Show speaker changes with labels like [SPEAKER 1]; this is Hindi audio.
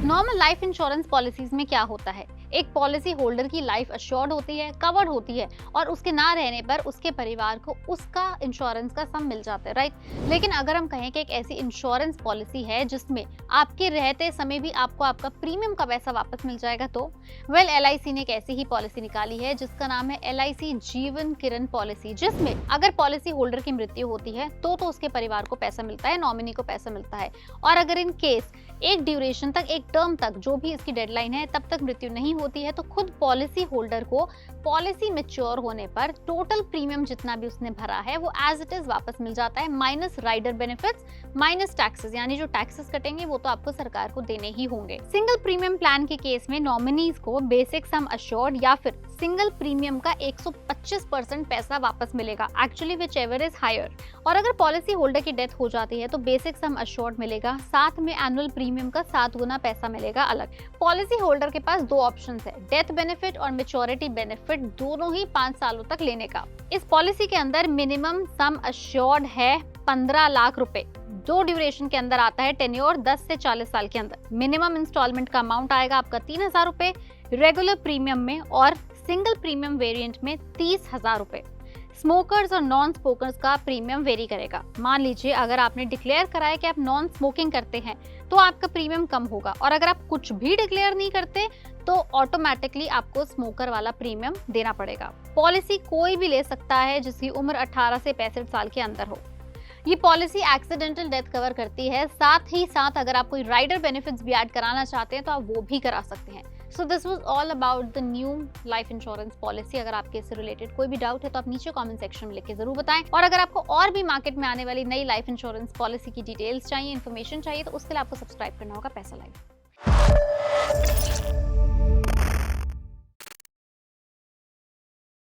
[SPEAKER 1] नॉर्मल लाइफ इंश्योरेंस पॉलिसीज में क्या होता है, एक पॉलिसी होल्डर की लाइफ अश्योर्ड होती है, कवर्ड होती है और उसके ना रहने पर उसके परिवार को उसका इंश्योरेंस का सम मिल जाता है, राइट। लेकिन अगर हम कहें कि एक ऐसी इंश्योरेंस पॉलिसी है जिसमें आपके रहते समय भी आपको आपका प्रीमियम का पैसा वापस मिल जाएगा, तो वेल LIC ने एक ऐसी ही पॉलिसी निकाली है जिसका नाम है LIC जीवन किरण पॉलिसी, जिसमें अगर पॉलिसी होल्डर की मृत्यु होती है तो उसके परिवार को पैसा मिलता है, नॉमिनी को पैसा मिलता है। और अगर इन केस एक ड्यूरेशन तक, एक टर्म तक, जो भी इसकी डेडलाइन है, तब तक मृत्यु नहीं होती है, तो खुद पॉलिसी होल्डर को पॉलिसी मैच्योर होने पर टोटल प्रीमियम जितना भी उसने भरा है वो एज इट इज वापस मिल जाता है, minus rider benefits, minus taxes, यानी जो टैक्सेस कटेंगे वो तो आपको सरकार को देने ही होंगे। सिंगल प्रीमियम प्लान के केस में नॉमिनीज को बेसिक सम अश्योर्ड या फिर सिंगल प्रीमियम का 125% पैसा वापस मिलेगा, actually whichever is higher. और अगर पॉलिसी होल्डर की डेथ हो जाती है तो बेसिक सम अश्योर्ड मिलेगा, साथ में एनुअल प्रीमियम का 7 गुना पैसा मिलेगा अलग। पॉलिसी होल्डर के पास 2 ऑप्शंस है, डेथ बेनिफिट और मैच्योरिटी बेनिफिट, दोनों ही 5 सालों तक लेने का। इस पॉलिसी के अंदर मिनिमम सम अश्योर्ड है 15 लाख रुपए, जो ड्यूरेशन के अंदर आता है, टेन्योर 10 से 40 साल के अंदर। मिनिमम इंस्टॉलमेंट का अमाउंट आएगा आपका 3000 रुपए रेगुलर प्रीमियम में, और सिंगल प्रीमियम वेरिएंट में 30,000 रुपए। स्मोकर्स और नॉन स्मोकर्स का प्रीमियम वेरी करेगा। मान लीजिए अगर आपने डिक्लेयर कराया कि आप नॉन स्मोकिंग करते हैं तो आपका प्रीमियम कम होगा, और अगर आप कुछ भी डिक्लेयर नहीं करते तो ऑटोमेटिकली आपको स्मोकर वाला प्रीमियम देना पड़ेगा। पॉलिसी कोई भी ले सकता है जिसकी उम्र 18 से 65 साल के अंदर हो। ये पॉलिसी एक्सीडेंटल डेथ कवर करती है, साथ ही साथ अगर आप कोई राइडर बेनिफिट्स भी ऐड कराना चाहते हैं तो आप वो भी करा सकते हैं। So this was all about the new life insurance policy. अगर आपके इससे रिलेटेड कोई भी डाउट है तो आप नीचे कमेंट सेक्शन में लिख के जरूर बताएं, और अगर आपको और भी मार्केट में आने वाली नई लाइफ इंश्योरेंस पॉलिसी की डिटेल्स चाहिए, इन्फॉर्मेशन चाहिए, तो उसके लिए आपको सब्सक्राइब करना होगा पैसा लाइव।